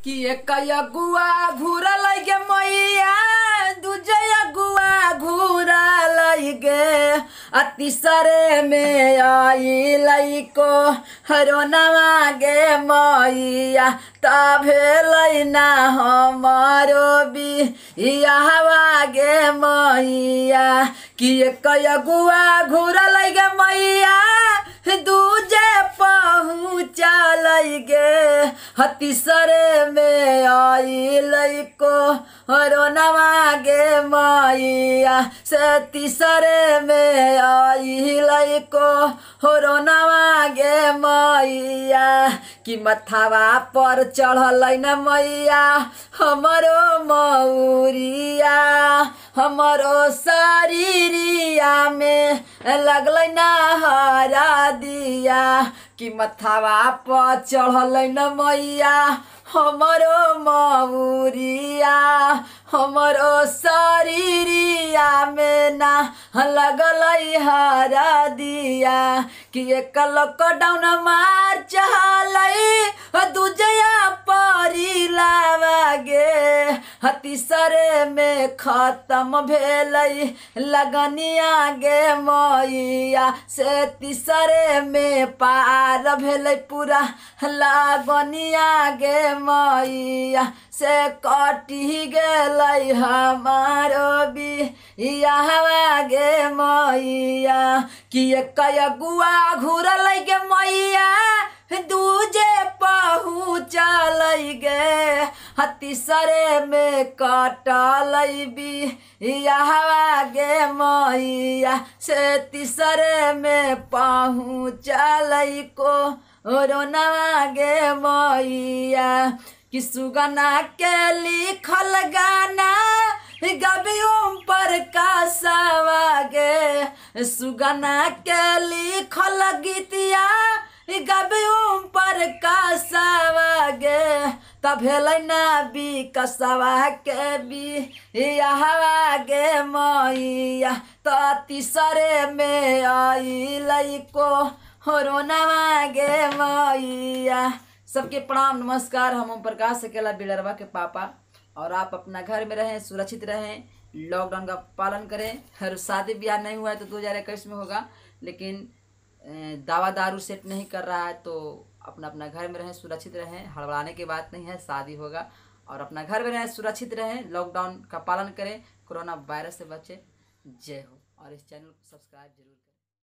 कि एक अगुआ घूरल गे मैया दूजे अगुआ घूरल गे तीसरे में आई लइको हरोनवा गे मैया तभेल ना हमारो बियाहवा गे मैया कि एक अगुआ घूरल गे मैया दूजे पहुँचल गे तीसरे में आई लइको हरोनवा गे मैया से तीसरे में आई लइको हरोनवा गे मैया कि मथावा पर चढ़ल न मैया हमरो मौरिया हमरो शरीरिया में लगल न हरा दिया कि मथावा पर चढ़ल न मैया हमरो मौरिया हमरो शरीरिया में ना लगल हरा दिया कि एक लॉकडाउन मार चहल दूजया परी लावा गे तीसरे में खत्म भेल लगनिया गे मैया से तीसरे में पार भेल पूरा लगनिया गे मैया से कटी गेल हमारो बियाहवा गे मैया कि एक अगुआ घूरल गे मैया दूजे पहुँचल गे तीसरे में कटल बियाहवा गे मैया से तीसरे में पहुँचल को रोनवा गे मैया कि सुगना के लिखल गाना गबियों पर कासवा गे सुगना के लिखल गीतिया गबियों पर कासवा गे तब भेल ना बिकसवा के बियाहवा गे मैया तीसरे में आई लइको हरोनवा गे मैया। सबके प्रणाम नमस्कार। हम ओम प्रकाश अकेला बिलरवा के पापा और आप अपना घर में रहें, सुरक्षित रहें, लॉकडाउन का पालन करें। हर शादी ब्याह नहीं हुआ है तो 2021 में होगा, लेकिन दवा दारू सेट नहीं कर रहा है तो अपना अपना घर में रहें, सुरक्षित रहें। हड़बड़ाने की बात नहीं है, शादी होगा और अपना घर में रहें, सुरक्षित रहें, लॉकडाउन का पालन करें, कोरोना वायरस से बचें। जय हो। और इस चैनल को सब्सक्राइब जरूर करें।